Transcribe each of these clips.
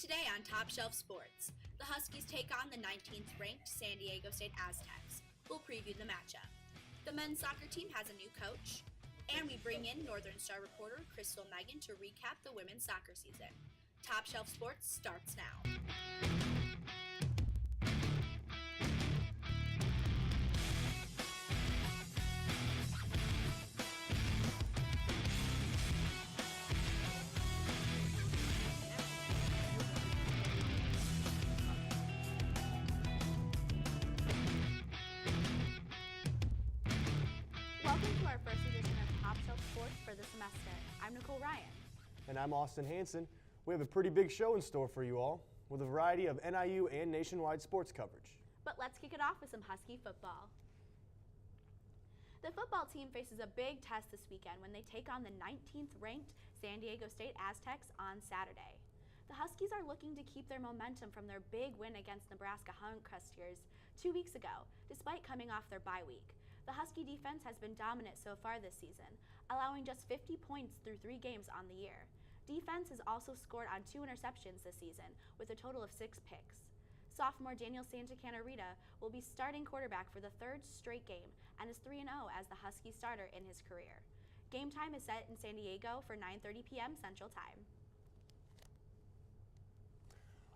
Today on Top Shelf Sports, the Huskies take on the 19th ranked San Diego State Aztecs. We'll preview the matchup. The men's soccer team has a new coach, and we bring in Northern Star reporter Crystal Megan to recap the women's soccer season. Top Shelf Sports starts now. Welcome to our first edition of Top Shelf Sports for the semester. I'm Nicole Ryan. And I'm Austin Hanson. We have a pretty big show in store for you all, with a variety of NIU and nationwide sports coverage. But let's kick it off with some Husky football. The football team faces a big test this weekend when they take on the 19th ranked San Diego State Aztecs on Saturday. The Huskies are looking to keep their momentum from their big win against Nebraska Huskies 2 weeks ago, despite coming off their bye week. The Husky defense has been dominant so far this season, allowing just 50 points through 3 games on the year. Defense has also scored on 2 interceptions this season, with a total of 6 picks. Sophomore Daniel Santacanarita will be starting quarterback for the 3rd straight game and is 3-0 as the Husky starter in his career. Game time is set in San Diego for 9:30 p.m. Central Time.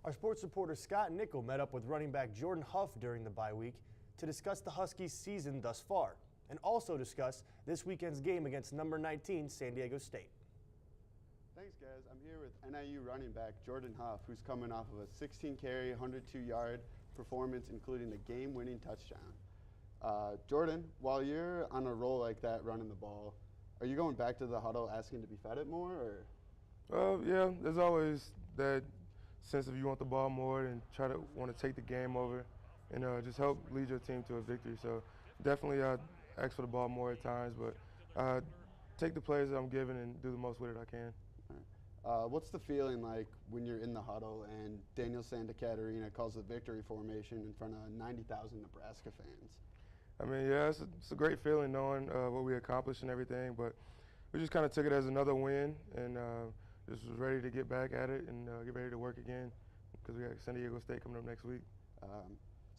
Our sports reporter Scott Nickel met up with running back Jordan Huff during the bye week to discuss the Huskies' season thus far, and also discuss this weekend's game against number 19 San Diego State. Thanks, guys. I'm here with NIU running back Jordan Huff, who's coming off of a 16-carry, 102-yard performance, including the game-winning touchdown. Jordan, while you're on a roll like that running the ball, are you going back to the huddle asking to be fed it more? Or? Yeah, there's always that sense of you want the ball more and try to want to take the game over and just help lead your team to a victory. So definitely I ask for the ball more at times, but take the plays that I'm given and do the most with it I can. What's the feeling like when you're in the huddle and Daniel Santacanarita calls the victory formation in front of 90,000 Nebraska fans? I mean, yeah, it's a great feeling knowing what we accomplished and everything, but we just kind of took it as another win and just was ready to get back at it and get ready to work again because we got San Diego State coming up next week.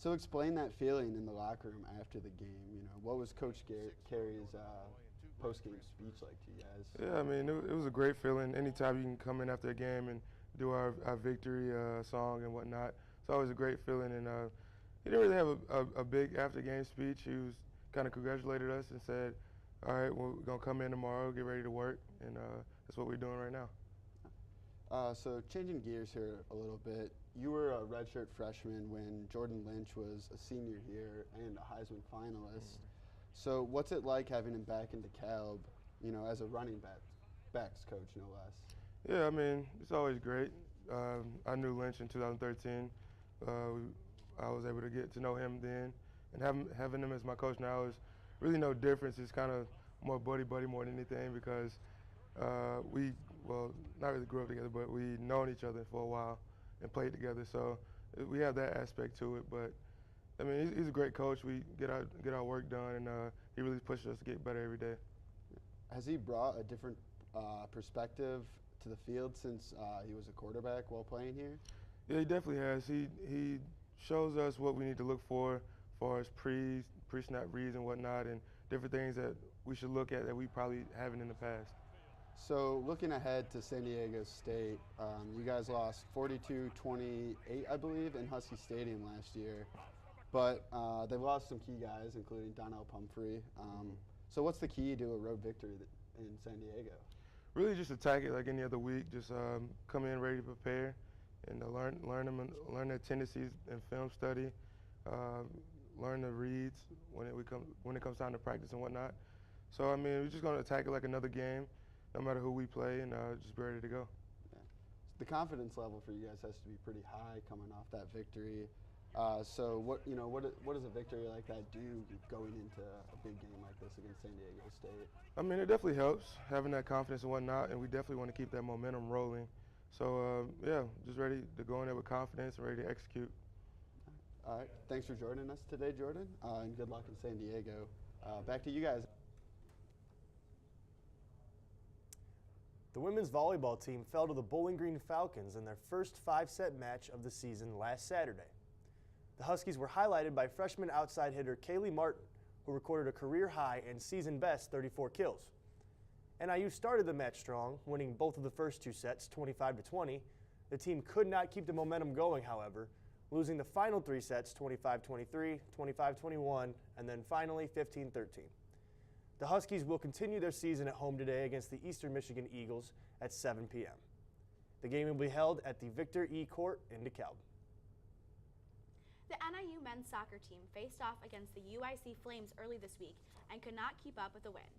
So explain that feeling in the locker room after the game. You know, what was Coach Carey's post-game speech like to you guys? Yeah, I mean, it was a great feeling. Anytime you can come in after a game and do our victory song and whatnot, it's always a great feeling. And he didn't really have a big after-game speech. He was kind of congratulated us and said, all right, well, we're going to come in tomorrow, get ready to work, and that's what we're doing right now. So changing gears here a little bit, you were a redshirt freshman when Jordan Lynch was a senior here and a Heisman finalist. So what's it like having him back in DeKalb, you know, as a running backs coach, no less? Yeah, I mean, it's always great. I knew Lynch in 2013. I was able to get to know him then, and having him as my coach now is really no difference. It's kind of more buddy more than anything because well, not really grew up together, but we known each other for a while and played together. So we have that aspect to it. But I mean, he's a great coach. We get our work done, and he really pushes us to get better every day. Has he brought a different perspective to the field since he was a quarterback while playing here? Yeah, he definitely has. He shows us what we need to look for as far as pre-snap reads and whatnot, and different things that we should look at that we probably haven't in the past. So looking ahead to San Diego State, you guys lost 42-28, I believe, in Husky Stadium last year. But they've lost some key guys, including Donnell Pumphrey. So what's the key to a road victory in San Diego? Really just attack it like any other week. Just come in ready to prepare and learn their tendencies in film study, learn the reads when it comes time to practice and whatnot. So, I mean, we're just going to attack it like another game, no matter who we play, and just be ready to go. Yeah. The confidence level for you guys has to be pretty high coming off that victory. So what does a victory like that do going into a big game like this against San Diego State? I mean, it definitely helps having that confidence and whatnot, and we definitely want to keep that momentum rolling. So yeah, just ready to go in there with confidence and ready to execute. All right, thanks for joining us today, Jordan, and good luck in San Diego. Back to you guys. The women's volleyball team fell to the Bowling Green Falcons in their first 5-set match of the season last Saturday. The Huskies were highlighted by freshman outside hitter Kaylee Martin, who recorded a career-high and season-best 34 kills. NIU started the match strong, winning both of the first 2 sets 25-20. The team could not keep the momentum going, however, losing the final 3 sets 25-23, 25-21, and then finally 15-13. The Huskies will continue their season at home today against the Eastern Michigan Eagles at 7 p.m. The game will be held at the Victor E. Court in DeKalb. The NIU men's soccer team faced off against the UIC Flames early this week and could not keep up with the win.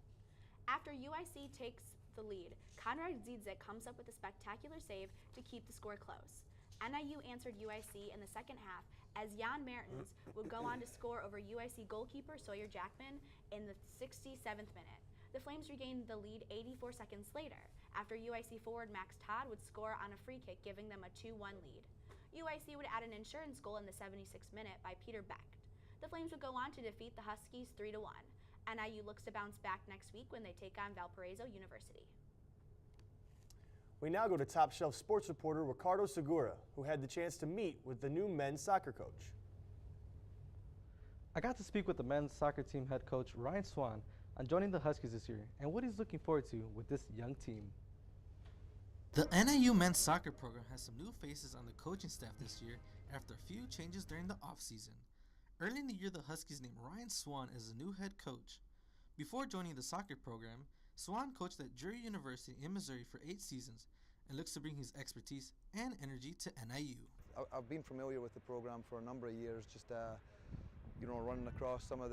After UIC takes the lead, Konrad Zidzik comes up with a spectacular save to keep the score close. NIU answered UIC in the second half as Jan Mertens would go on to score over UIC goalkeeper Sawyer Jackman in the 67th minute. The Flames regained the lead 84 seconds later, after UIC forward Max Todd would score on a free kick, giving them a 2-1 lead. UIC would add an insurance goal in the 76th minute by Peter Becht. The Flames would go on to defeat the Huskies 3-1. NIU looks to bounce back next week when they take on Valparaiso University. We now go to Top Shelf sports reporter Ricardo Segura, who had the chance to meet with the new men's soccer coach. I got to speak with the men's soccer team head coach Ryan Swann on joining the Huskies this year and what he's looking forward to with this young team. The NIU men's soccer program has some new faces on the coaching staff this year after a few changes during the offseason. Early in the year, the Huskies named Ryan Swann as the new head coach. Before joining the soccer program, Swann coached at Drury University in Missouri for 8 seasons and looks to bring his expertise and energy to NIU. I've been familiar with the program for a number of years, just running across some of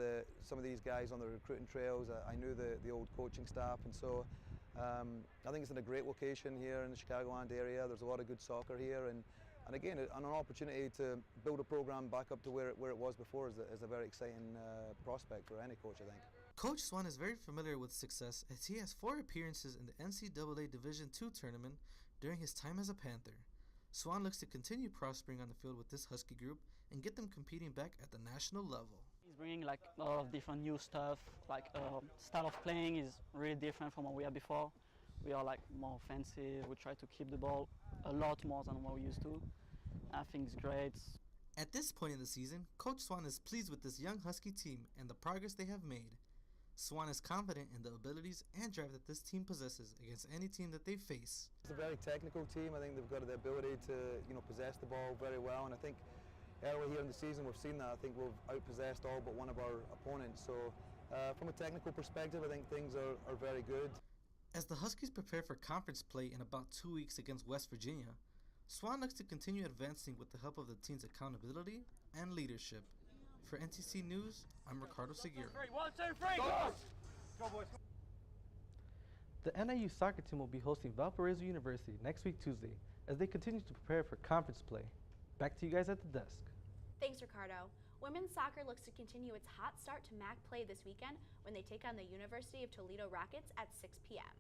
these guys on the recruiting trails. I knew the old coaching staff, and so I think it's in a great location here in the Chicagoland area. There's a lot of good soccer here, and again, an opportunity to build a program back up to where it was before is a very exciting prospect for any coach, I think. Coach Swann is very familiar with success as he has 4 appearances in the NCAA Division II tournament during his time as a Panther. Swann looks to continue prospering on the field with this Husky group and get them competing back at the national level. He's bringing like a lot of different new stuff, like style of playing is really different from what we had before. We are like more offensive, we try to keep the ball a lot more than what we used to. I think it's great. At this point in the season, Coach Swann is pleased with this young Husky team and the progress they have made. Swann is confident in the abilities and drive that this team possesses against any team that they face. It's a very technical team. I think they've got the ability to possess the ball very well, and I think early here in the season we've seen that. I think we've outpossessed all but one of our opponents. So from a technical perspective, I think things are very good. As the Huskies prepare for conference play in about 2 weeks against West Virginia, Swann looks to continue advancing with the help of the team's accountability and leadership. For NTC News, I'm Ricardo Segura. 1, 2, 3, go! Go, boys. The NIU soccer team will be hosting Valparaiso University next week Tuesday as they continue to prepare for conference play. Back to you guys at the desk. Thanks, Ricardo. Women's soccer looks to continue its hot start to MAC play this weekend when they take on the University of Toledo Rockets at 6 p.m.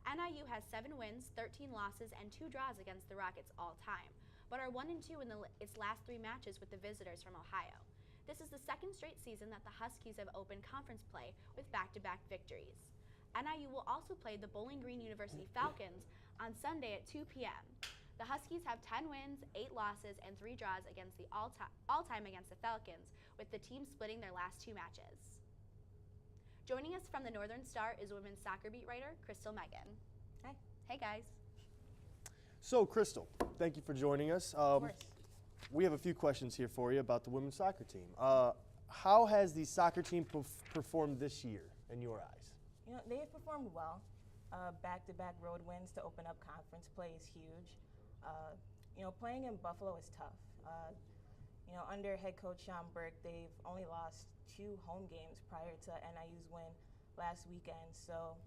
NIU has 7 wins, 13 losses, and 2 draws against the Rockets all time, but are 1-2 in its last 3 matches with the visitors from Ohio. This is the 2nd straight season that the Huskies have opened conference play with back-to-back victories. NIU will also play the Bowling Green University Falcons on Sunday at 2 p.m. The Huskies have 10 wins, 8 losses, and 3 draws against the all-time against the Falcons, with the team splitting their last 2 matches. Joining us from the Northern Star is women's soccer beat writer Crystal Megan. Hi. Hey, guys. So, Crystal, thank you for joining us. Of course. We have a few questions here for you about the women's soccer team. How has the soccer team performed this year in your eyes? They have performed well. Back-to-back road wins to open up conference play is huge. Playing in Buffalo is tough. Under head coach Sean Burke, they've only lost 2 home games prior to NIU's win last weekend. So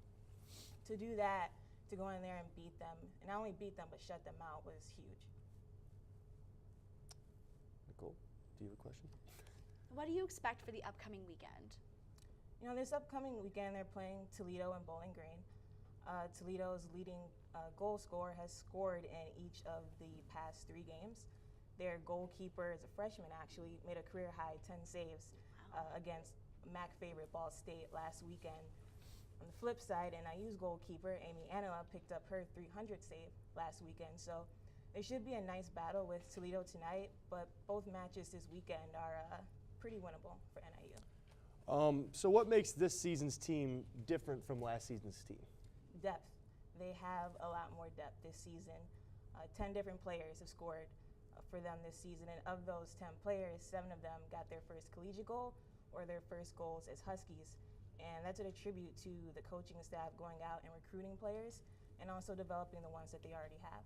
to do that, to go in there and beat them, and not only beat them but shut them out, was huge. Nicole, do you have a question? What do you expect for the upcoming weekend? This upcoming weekend they're playing Toledo and Bowling Green. Toledo's leading goal scorer has scored in each of the past 3 games. Their goalkeeper is a freshman, actually, made a career-high 10 saves against MAC favorite Ball State last weekend. On the flip side, NIU's goalkeeper, Amy Anila, picked up her 300th save last weekend. So there should be a nice battle with Toledo tonight, but both matches this weekend are pretty winnable for NIU. So what makes this season's team different from last season's team? Depth. They have a lot more depth this season. 10 different players have scored for them this season, and of those 10 players, 7 of them got their first collegiate goal or their first goals as Huskies. And that's a tribute to the coaching staff going out and recruiting players and also developing the ones that they already have.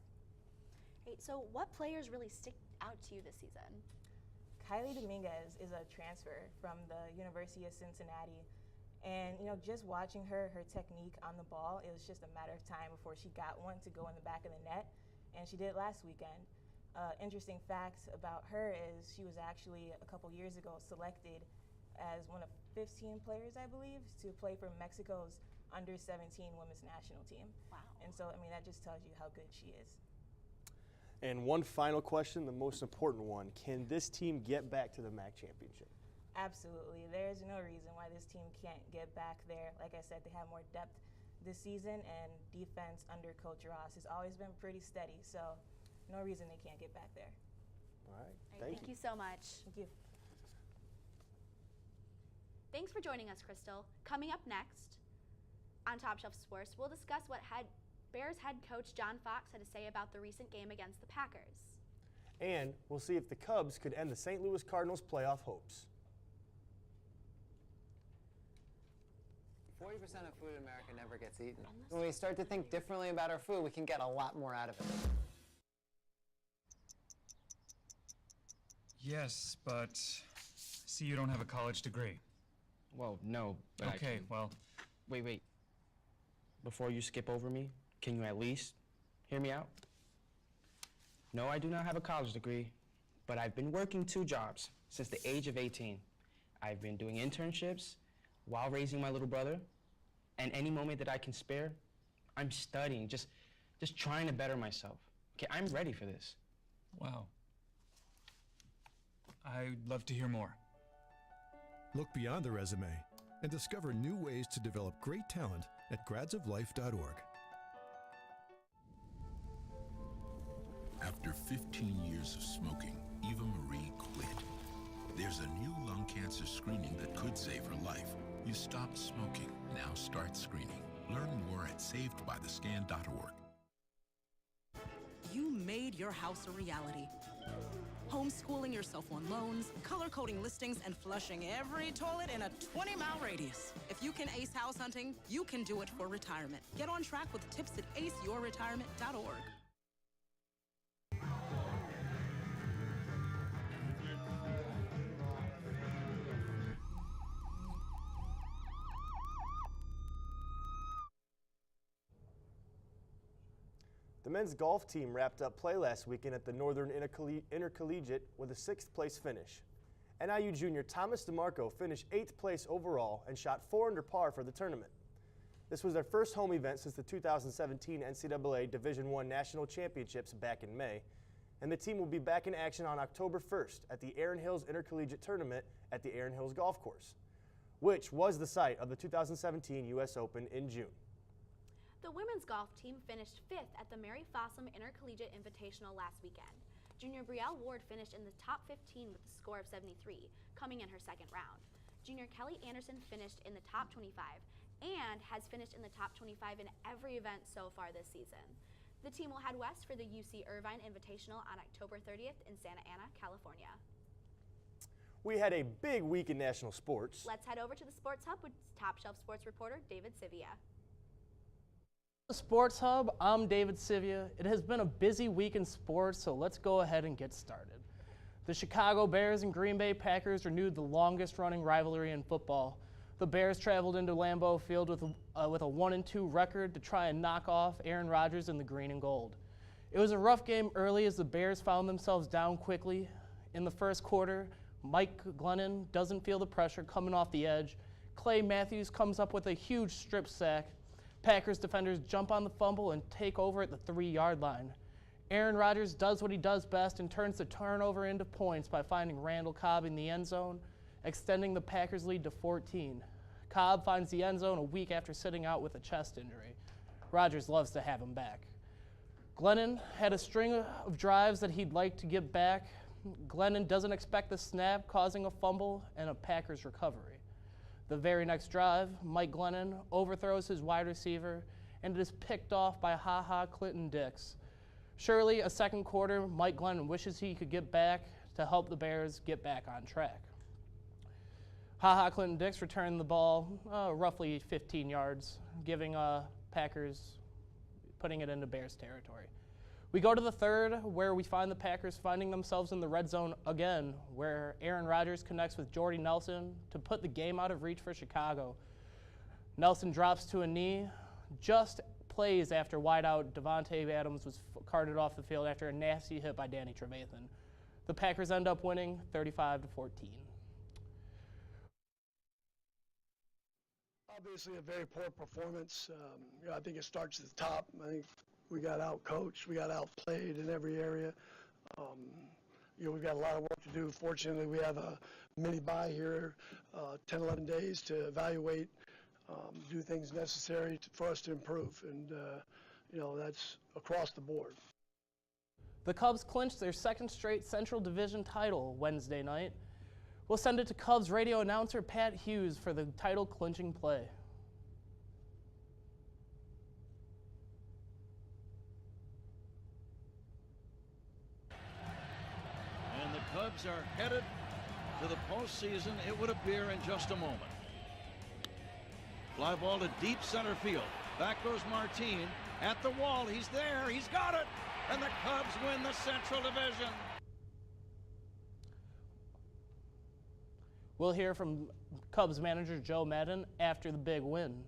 Right, so what players really stick out to you this season? Kylie Dominguez is a transfer from the University of Cincinnati. And just watching her technique on the ball, it was just a matter of time before she got one to go in the back of the net, and she did it last weekend. Interesting facts about her is she was actually a couple years ago selected as one of 15 players, I believe, to play for Mexico's under-17 women's national team. Wow. And so, that just tells you how good she is. And one final question, the most important one. Can this team get back to the MAC championship? Absolutely. There's no reason why this team can't get back there. Like I said, they have more depth this season, and defense under Coach Ross has always been pretty steady. So no reason they can't get back there. All right. Thank you so much. Thank you. Thanks for joining us, Crystal. Coming up next on Top Shelf Sports, we'll discuss what Bears head coach John Fox had to say about the recent game against the Packers. And we'll see if the Cubs could end the St. Louis Cardinals' playoff hopes. 40% of food in America never gets eaten. When we start to think differently about our food, we can get a lot more out of it. Yes, but see, you don't have a college degree. Well, no, but okay, well... Wait. Before you skip over me, can you at least hear me out? No, I do not have a college degree, but I've been working 2 jobs since the age of 18. I've been doing internships while raising my little brother, and any moment that I can spare, I'm studying, just trying to better myself. Okay, I'm ready for this. Wow. I'd love to hear more. Look beyond the resume and discover new ways to develop great talent at gradsoflife.org. After 15 years of smoking, Eva Marie quit. There's a new lung cancer screening that could save her life. You stopped smoking. Now start screening. Learn more at savedbythescan.org. You made your house a reality. Homeschooling your cell phone loans, color-coding listings, and flushing every toilet in a 20-mile radius. If you can ace house hunting, you can do it for retirement. Get on track with tips at aceyourretirement.org. The men's golf team wrapped up play last weekend at the Northern Intercollegiate with a 6th place finish. NIU junior Thomas DeMarco finished 8th place overall and shot 4 under par for the tournament. This was their first home event since the 2017 NCAA Division I National Championships back in May, and the team will be back in action on October 1st at the Erin Hills Intercollegiate Tournament at the Erin Hills Golf Course, which was the site of the 2017 U.S. Open in June. The women's golf team finished 5th at the Mary Fossum Intercollegiate Invitational last weekend. Junior Brielle Ward finished in the top 15 with a score of 73, coming in her second round. Junior Kelly Anderson finished in the top 25 and has finished in the top 25 in every event so far this season. The team will head west for the UC Irvine Invitational on October 30th in Santa Ana, California. We had a big week in national sports. Let's head over to the Sports Hub with Top Shelf Sports reporter David Sivia. The Sports Hub, I'm David Sivia. It has been a busy week in sports, so let's go ahead and get started. The Chicago Bears and Green Bay Packers renewed the longest-running rivalry in football. The Bears traveled into Lambeau Field with a 1-2 record to try and knock off Aaron Rodgers in the green and gold. It was a rough game early as the Bears found themselves down quickly. In the first quarter, Mike Glennon doesn't feel the pressure coming off the edge. Clay Matthews comes up with a huge strip sack. Packers defenders jump on the fumble and take over at the 3-yard line. Aaron Rodgers does what he does best and turns the turnover into points by finding Randall Cobb in the end zone, extending the Packers lead to 14. Cobb finds the end zone a week after sitting out with a chest injury. Rodgers loves to have him back. Glennon had a string of drives that he'd like to get back. Glennon doesn't expect the snap, causing a fumble and a Packers recovery. The very next drive, Mike Glennon overthrows his wide receiver, and it is picked off by Clinton Dix. Surely, a second quarter, Mike Glennon wishes he could get back to help the Bears get back on track. Clinton Dix returned the ball roughly 15 yards, giving Packers, putting it into Bears territory. We go to the third, where we find the Packers finding themselves in the red zone again, where Aaron Rodgers connects with Jordy Nelson to put the game out of reach for Chicago. Nelson drops to a knee, just plays after wideout Devontae Adams was carted off the field after a nasty hit by Danny Trevathan. The Packers end up winning 35-14. Obviously a very poor performance. I think it starts at the top. I think we got out-coached, we got outplayed in every area. We've got a lot of work to do. Fortunately, we have a mini bye here, 10, 11 days to evaluate, do things necessary for us to improve. And, that's across the board. The Cubs clinched their second straight Central Division title Wednesday night. We'll send it to Cubs radio announcer Pat Hughes for the title clinching play. And the Cubs are headed to the postseason, it would appear, in just a moment. Fly ball to deep center field. Back goes Martin at the wall. He's there. He's got it. And the Cubs win the Central Division. We'll hear from Cubs manager Joe Madden after the big win.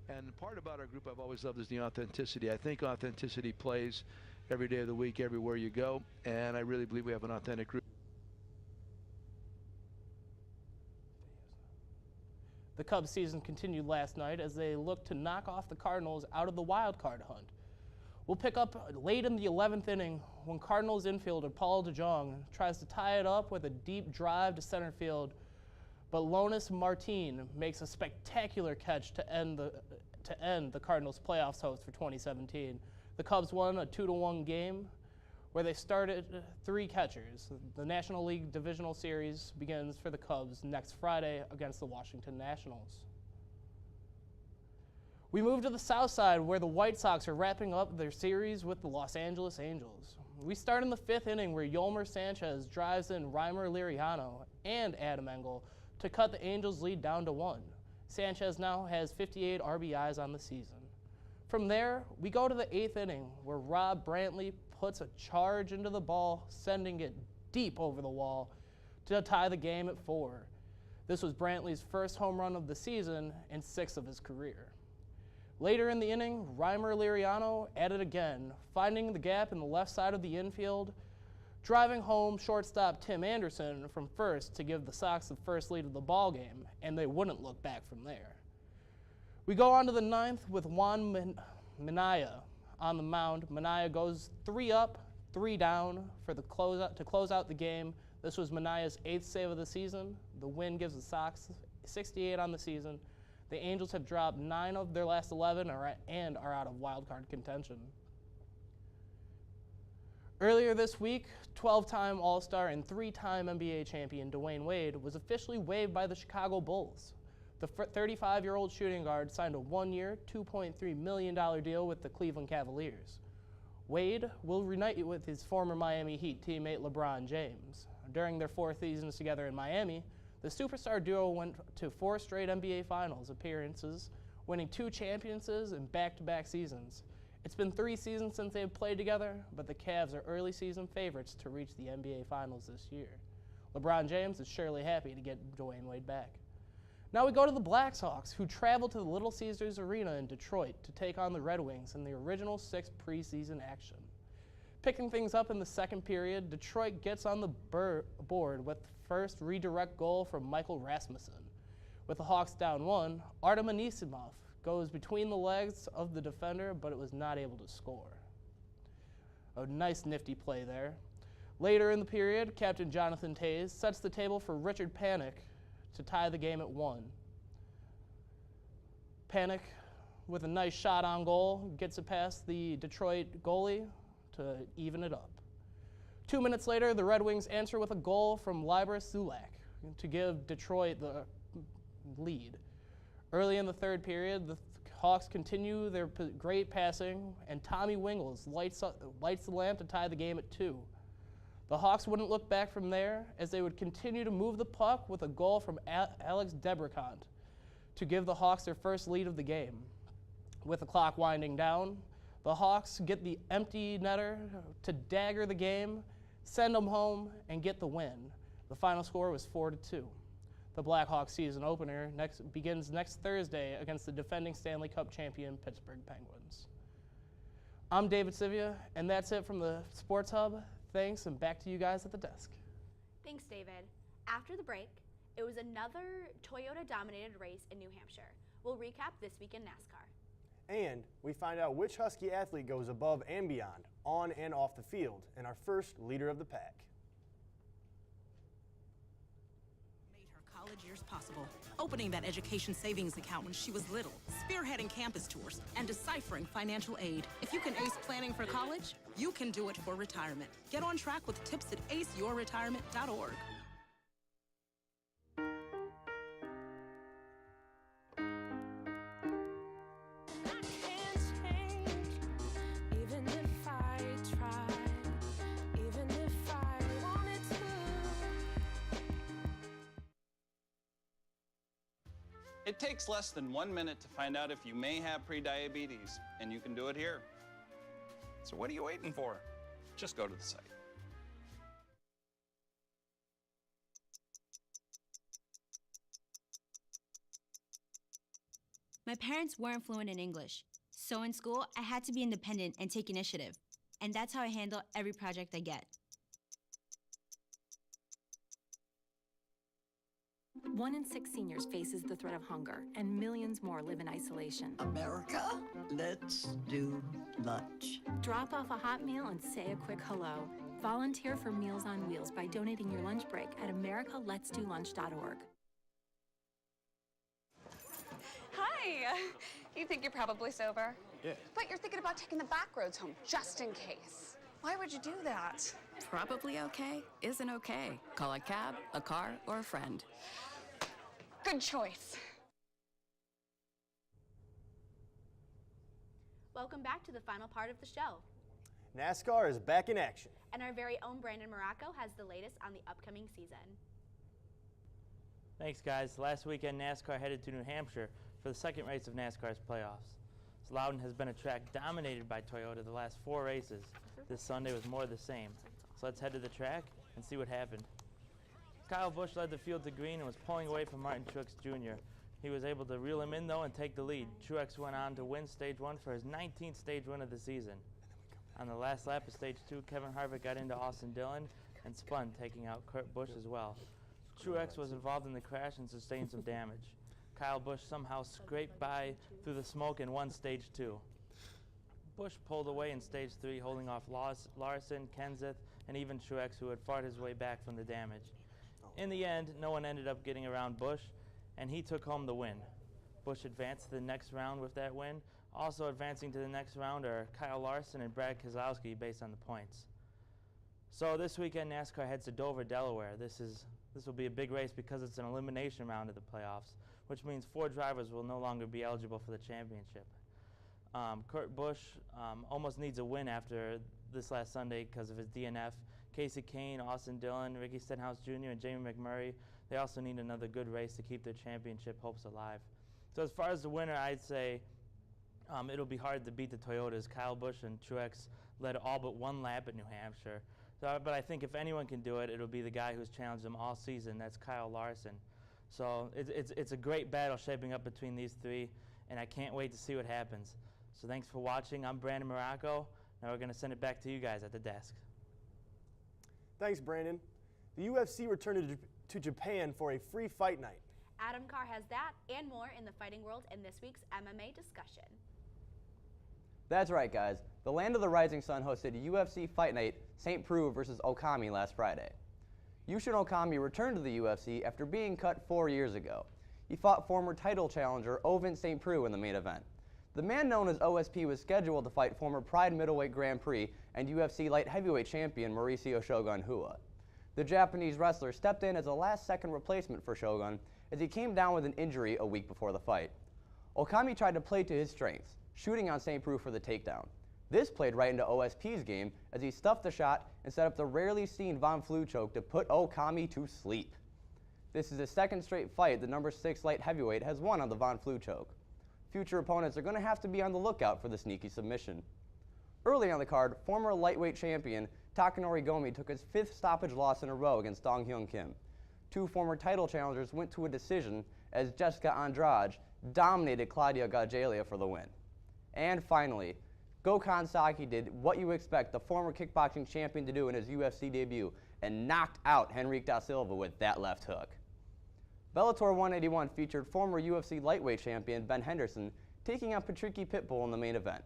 And part about our group I've always loved is the authenticity. I think authenticity plays every day of the week, everywhere you go, and I really believe we have an authentic group. The Cubs season continued last night as they looked to knock off the Cardinals out of the wild card hunt. We'll pick up late in the 11th inning when Cardinals infielder Paul DeJong tries to tie it up with a deep drive to center field, but Lonis Martin makes a spectacular catch to end the Cardinals' playoffs hopes for 2017. The Cubs won a 2-1 game where they started 3 catchers. The National League Divisional Series begins for the Cubs next Friday against the Washington Nationals. We move to the south side where the White Sox are wrapping up their series with the Los Angeles Angels. We start in the 5th inning where Yolmer Sanchez drives in Reimer Liriano and Adam Engel to cut the Angels' lead down to 1. Sanchez now has 58 RBIs on the season. From there, we go to the 8th inning where Rob Brantley puts a charge into the ball, sending it deep over the wall to tie the game at 4. This was Brantley's first home run of the season and 6th of his career. Later in the inning, Reimer Liriano added again, finding the gap in the left side of the infield, driving home shortstop Tim Anderson from first to give the Sox the first lead of the ball game, and they wouldn't look back from there. We go on to the 9th with Juan Minaya on the mound. Minaya goes 3 up, 3 down for the to close out the game. This was Manaya's 8th save of the season. The win gives the Sox 68 on the season. The Angels have dropped 9 of their last 11 and are out of wildcard contention. Earlier this week, 12-time All-Star and 3-time NBA champion Dwayne Wade was officially waived by the Chicago Bulls. The 35-year-old shooting guard signed a 1-year, $2.3 million deal with the Cleveland Cavaliers. Wade will reunite with his former Miami Heat teammate LeBron James. During their 4 seasons together in Miami, the superstar duo went to 4 straight NBA Finals appearances, winning 2 championships in back-to-back seasons. It's been 3 seasons since they've played together, but the Cavs are early season favorites to reach the NBA Finals this year. LeBron James is surely happy to get Dwayne Wade back. Now we go to the Blackhawks, who traveled to the Little Caesars Arena in Detroit to take on the Red Wings in the original 6th preseason action. Picking things up in the second period, Detroit gets on the board with the first redirect goal from Michael Rasmussen. With the Hawks down 1, Artem Anisimov goes between the legs of the defender, but it was not able to score. A nice nifty play there. Later in the period, Captain Jonathan Toews sets the table for Richard Panik to tie the game at 1. Panic, with a nice shot on goal, gets it past the Detroit goalie to even it up. 2 minutes later, the Red Wings answer with a goal from Libras Zulak to give Detroit the lead. Early in the third period, the Hawks continue their great passing, and Tommy Wingles lights the lamp to tie the game at 2. The Hawks wouldn't look back from there, as they would continue to move the puck with a goal from Alex Debrecant to give the Hawks their first lead of the game. With the clock winding down, the Hawks get the empty netter to dagger the game, send them home, and get the win. The final score was 4-2. The Blackhawks season opener begins next Thursday against the defending Stanley Cup champion Pittsburgh Penguins. I'm David Sivia, and that's it from the Sports Hub. Thanks, and back to you guys at the desk. Thanks, David. After the break, it was another Toyota-dominated race in New Hampshire. We'll recap this week in NASCAR. And we find out which Husky athlete goes above and beyond, on and off the field, in our first Leader of the Pack. College years possible, opening that education savings account when she was little, spearheading campus tours, and deciphering financial aid. If you can ace planning for college, you can do it for retirement. Get on track with tips at aceyourretirement.org. It takes less than 1 minute to find out if you may have prediabetes, and you can do it here. So what are you waiting for? Just go to the site. My parents weren't fluent in English, so in school I had to be independent and take initiative, and that's how I handle every project I get. 1 in 6 seniors faces the threat of hunger, and millions more live in isolation. America, let's do lunch. Drop off a hot meal and say a quick hello. Volunteer for Meals on Wheels by donating your lunch break at americaletsdolunch.org. Hi! You think you're probably sober? Yeah. But you're thinking about taking the back roads home, just in case. Why would you do that? Probably okay isn't okay. Call a cab, a car, or a friend. Good choice. Welcome back to the final part of the show. NASCAR is back in action. And our very own Brandon Morocco has the latest on the upcoming season. Thanks, guys. Last weekend, NASCAR headed to New Hampshire for the second race of NASCAR's playoffs. Loudon has been a track dominated by Toyota the last 4 races. This Sunday was more of the same. So let's head to the track and see what happened. Kyle Busch led the field to green and was pulling away from Martin Truex Jr. He was able to reel him in, though, and take the lead. Truex went on to win Stage 1 for his 19th Stage win of the season. On the last lap of Stage 2, Kevin Harvick got into Austin Dillon and spun, taking out Kurt Busch as well. Truex was involved in the crash and sustained some damage. Kyle Busch somehow scraped by through the smoke and won Stage 2. Busch pulled away in Stage 3, holding off Larson, Kenseth, and even Truex, who had fought his way back from the damage. In the end, no one ended up getting around Busch, and he took home the win. Busch advanced to the next round with that win. Also advancing to the next round are Kyle Larson and Brad Keselowski based on the points. So this weekend, NASCAR heads to Dover, Delaware. This will be a big race because it's an elimination round of the playoffs, which means 4 drivers will no longer be eligible for the championship. Kurt Busch almost needs a win after this last Sunday because of his DNF. Casey Kane, Austin Dillon, Ricky Stenhouse Jr., and Jamie McMurray, they also need another good race to keep their championship hopes alive. So as far as the winner, I'd say it'll be hard to beat the Toyotas. Kyle Busch and Truex led all but 1 lap at New Hampshire. But I think if anyone can do it, it'll be the guy who's challenged them all season. That's Kyle Larson. So it's a great battle shaping up between these 3, and I can't wait to see what happens. So thanks for watching. I'm Brandon Morocco. Now we're going to send it back to you guys at the desk. Thanks, Brandon. The UFC returned to Japan for a free fight night. Adam Carr has that and more in the fighting world in this week's MMA discussion. That's right, guys. The Land of the Rising Sun hosted UFC Fight Night St. Preux versus Okami last Friday. Yushin Okami returned to the UFC after being cut 4 years ago. He fought former title challenger Ovin St. Preux in the main event. The man known as OSP was scheduled to fight former Pride Middleweight Grand Prix and UFC Light Heavyweight Champion Mauricio Shogun Hua. The Japanese wrestler stepped in as a last-second replacement for Shogun as he came down with an injury a week before the fight. Okami tried to play to his strengths, shooting on St. Preux for the takedown. This played right into OSP's game as he stuffed the shot and set up the rarely seen Von Flue choke to put Okami to sleep. This is the second straight fight the number 6 light heavyweight has won on the Von Flue choke. Future opponents are going to have to be on the lookout for the sneaky submission. Early on the card, former lightweight champion Takanori Gomi took his 5th stoppage loss in a row against Dong Hyun Kim. 2 former title challengers went to a decision as Jessica Andrade dominated Claudia Gadelha for the win. And finally, Gokhan Saki did what you expect the former kickboxing champion to do in his UFC debut and knocked out Henrique da Silva with that left hook. Bellator 181 featured former UFC lightweight champion Ben Henderson taking on Patricky Pitbull in the main event.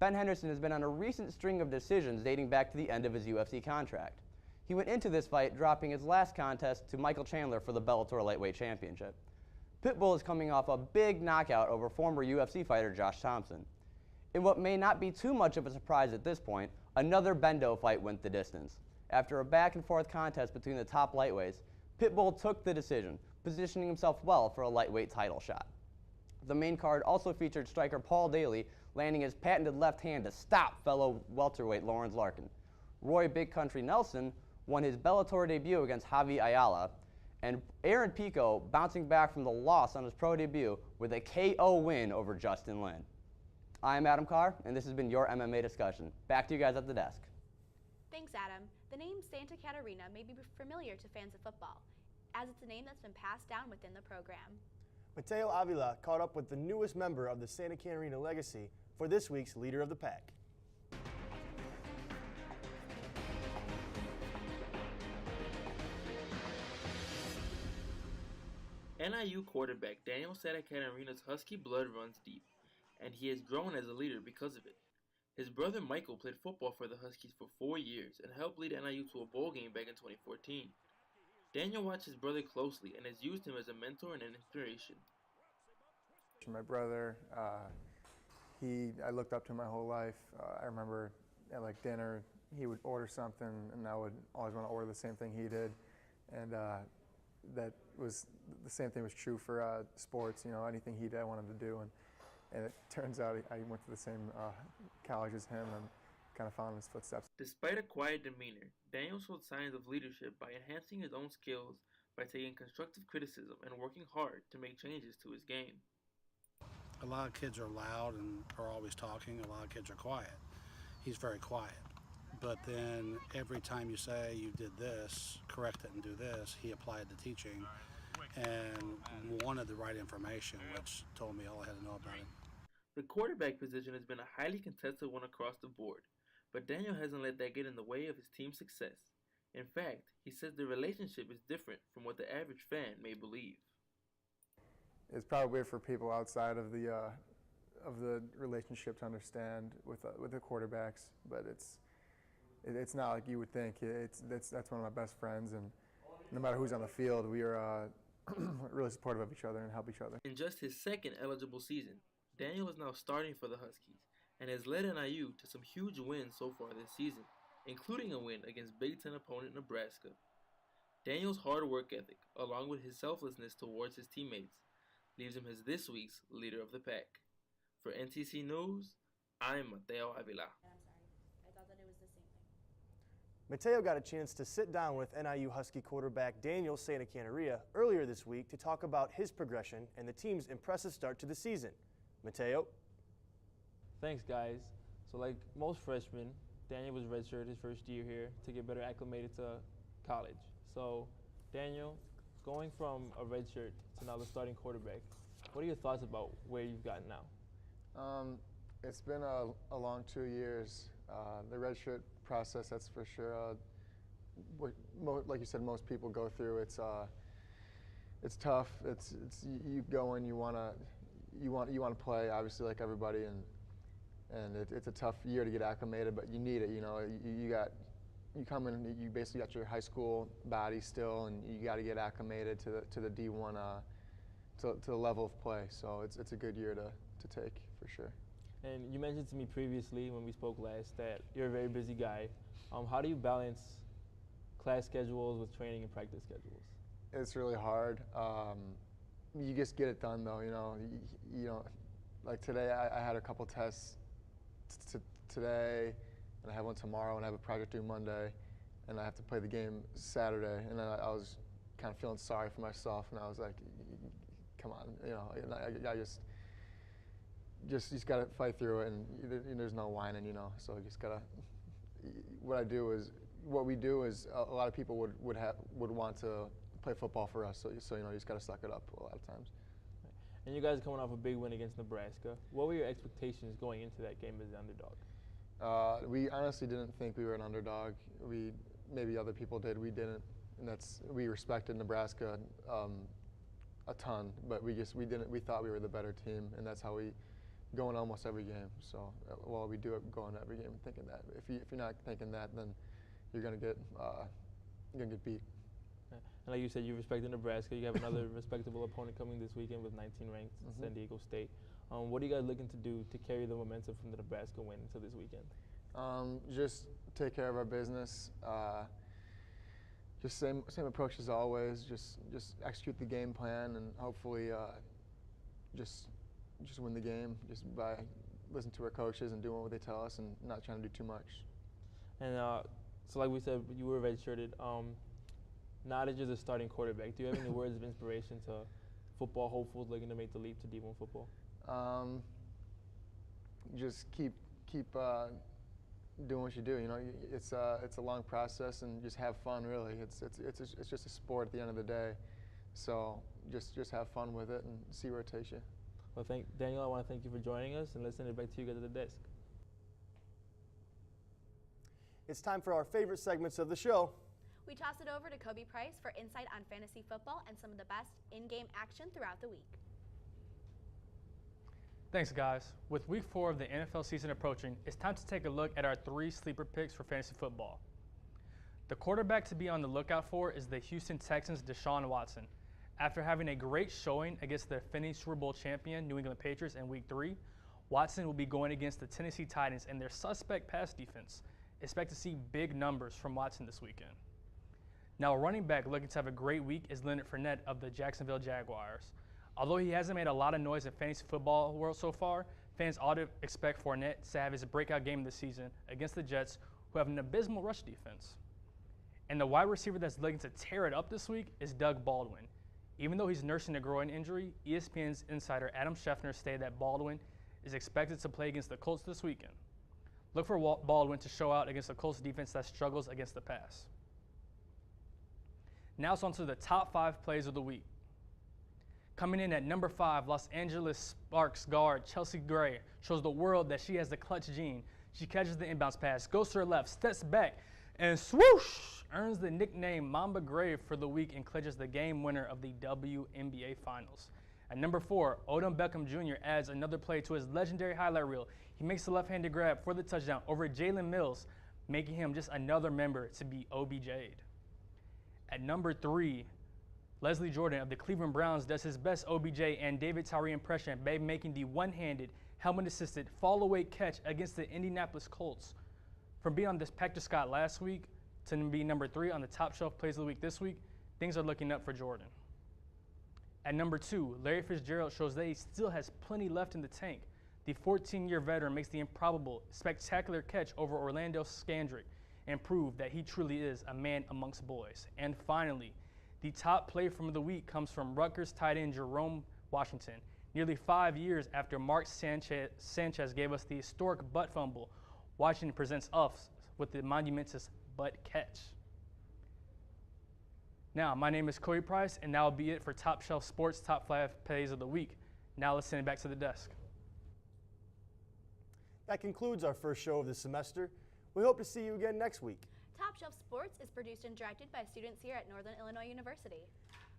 Ben Henderson has been on a recent string of decisions dating back to the end of his UFC contract. He went into this fight dropping his last contest to Michael Chandler for the Bellator lightweight championship. Pitbull is coming off a big knockout over former UFC fighter Josh Thompson. In what may not be too much of a surprise at this point, another Bendo fight went the distance. After a back-and-forth contest between the top lightweights, Pitbull took the decision, positioning himself well for a lightweight title shot. The main card also featured striker Paul Daly landing his patented left hand to stop fellow welterweight Lawrence Larkin. Roy Big Country Nelson won his Bellator debut against Javi Ayala, and Aaron Pico bouncing back from the loss on his pro debut with a KO win over Justin Lin. I'm Adam Carr, and this has been your MMA discussion. Back to you guys at the desk. Thanks, Adam. The name Santa Catarina may be familiar to fans of football, as it's a name that's been passed down within the program. Mateo Avila caught up with the newest member of the Santa Catarina legacy for this week's Leader of the Pack. NIU quarterback Daniel Santa Catarina's Husky blood runs deep, and he has grown as a leader because of it. His brother Michael played football for the Huskies for 4 years and helped lead NIU to a bowl game back in 2014. Daniel watched his brother closely and has used him as a mentor and an inspiration. My brother, I looked up to him my whole life. I remember at like dinner, he would order something and I would always want to order the same thing he did. And that was, the same thing was true for sports, you know, anything he did I wanted to do. And it turns out I went to the same college as him and kind of followed in his footsteps. Despite a quiet demeanor, Daniel showed signs of leadership by enhancing his own skills, by taking constructive criticism and working hard to make changes to his game. A lot of kids are loud and are always talking. A lot of kids are quiet. He's very quiet. But then every time you say you did this, correct it and do this, he applied the teaching and wanted the right information, which told me all I had to know about him. The quarterback position has been a highly contested one across the board, but Daniel hasn't let that get in the way of his team's success. In fact, he says the relationship is different from what the average fan may believe. It's probably weird for people outside of the relationship to understand with the quarterbacks, but it's not like you would think. That's one of my best friends, and no matter who's on the field, we are really supportive of each other and help each other. In just his second eligible season, Daniel is now starting for the Huskies and has led NIU to some huge wins so far this season, including a win against Big Ten opponent Nebraska. Daniel's hard work ethic, along with his selflessness towards his teammates, leaves him as this week's Leader of the Pack. For NTC News, I'm Mateo Avila. I thought that it was the same thing. Mateo got a chance to sit down with NIU Husky quarterback Daniel Santa Catarina earlier this week to talk about his progression and the team's impressive start to the season. Mateo? Thanks, guys. So like most freshmen, Daniel was redshirted his first year here to get better acclimated to college. So Daniel, going from a redshirt to now the starting quarterback, what are your thoughts about where you've gotten now? It's been a long 2 years. The redshirt process, that's for sure. Like you said, most people go through. It's tough. It's you go in, you want to play, obviously, like everybody, and it's a tough year to get acclimated, but you need it. You know, you got you come in and you basically got your high school body still, and you got to get acclimated to the D1 to the level of play. So it's a good year to take for sure. And you mentioned to me previously when we spoke last that you're a very busy guy. How do you balance class schedules with training and practice schedules? It's really hard. You just get it done though. You know, like today I had a couple tests today, and I have one tomorrow, and I have a project due Monday, and I have to play the game Saturday. And then I was kind of feeling sorry for myself, and I was like, come on, you know, I just gotta fight through it, and there's no whining, you know. So you just gotta. What we do is a lot of people would want to play football for us. So you know, you just gotta suck it up a lot of times. And you guys are coming off a big win against Nebraska. What were your expectations going into that game as the underdog? We honestly didn't think we were an underdog. Maybe other people did. We didn't, and we respected Nebraska a ton, but we didn't. We thought we were the better team, and that's how we go in almost every game. So we do it going every game thinking that. If you're not thinking that, then you're gonna get beat. And like you said, you respected Nebraska. You have another respectable opponent coming this weekend with 19 ranked San Diego State. What are you guys looking to do to carry the momentum from the Nebraska win into this weekend? Just take care of our business. Just same approach as always. Just execute the game plan, and hopefully just win the game just by listening to our coaches and doing what they tell us and not trying to do too much. And so like we said, you were redshirted. Now that you're the starting quarterback, do you have any words of inspiration to football hopefuls looking to make the leap to D1 football? Just keep doing what you do. You know, it's a long process, and just have fun. Really, it's just a sport at the end of the day. So just have fun with it and see where it takes you. Well, Daniel, I want to thank you for joining us, and let's send it back to you guys at the desk. It's time for our favorite segments of the show. We toss it over to Kobe Price for insight on fantasy football and some of the best in-game action throughout the week. Thanks, guys. With week 4 of the NFL season approaching, it's time to take a look at our 3 sleeper picks for fantasy football. The quarterback to be on the lookout for is the Houston Texans' Deshaun Watson. After having a great showing against the defending Super Bowl champion New England Patriots in week 3, Watson will be going against the Tennessee Titans and their suspect pass defense. Expect to see big numbers from Watson this weekend. Now, a running back looking to have a great week is Leonard Fournette of the Jacksonville Jaguars. Although he hasn't made a lot of noise in fantasy football world so far, fans ought to expect Fournette to have his breakout game this season against the Jets, who have an abysmal rush defense. And the wide receiver that's looking to tear it up this week is Doug Baldwin. Even though he's nursing a groin injury, ESPN's insider Adam Schefter stated that Baldwin is expected to play against the Colts this weekend. Look for Baldwin to show out against the Colts defense that struggles against the pass. Now it's on to the top 5 plays of the week. Coming in at number 5, Los Angeles Sparks guard Chelsea Gray shows the world that she has the clutch gene. She catches the inbounds pass, goes to her left, steps back, and swoosh, earns the nickname Mamba Gray for the week and clinches the game winner of the WNBA Finals. At number 4, Odom Beckham Jr. adds another play to his legendary highlight reel. He makes the left-handed grab for the touchdown over Jalen Mills, making him just another member to be OBJ'd. At number 3, Leslie Jordan of the Cleveland Browns does his best OBJ and David Tyree impression by making the one-handed, helmet-assisted, fall-away catch against the Indianapolis Colts. From being on this Packer Scott last week to be number 3 on the top shelf plays of the week this week, things are looking up for Jordan. At number 2, Larry Fitzgerald shows that he still has plenty left in the tank. The 14-year veteran makes the improbable, spectacular catch over Orlando Scandrick and prove that he truly is a man amongst boys. And finally, the top play from the week comes from Rutgers tight end Jerome Washington. Nearly 5 years after Mark Sanchez gave us the historic butt fumble, Washington presents us with the monumentous butt catch. Now, my name is Kobe Price, and that will be it for Top Shelf Sports Top 5 Plays of the Week. Now let's send it back to the desk. That concludes our first show of the semester. We hope to see you again next week. Top Shelf Sports is produced and directed by students here at Northern Illinois University.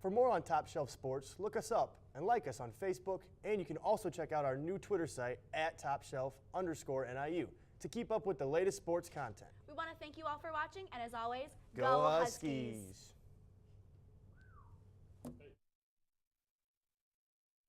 For more on Top Shelf Sports, look us up and like us on Facebook, and you can also check out our new Twitter site at @TopShelf_NIU to keep up with the latest sports content. We want to thank you all for watching, and as always, Go Huskies!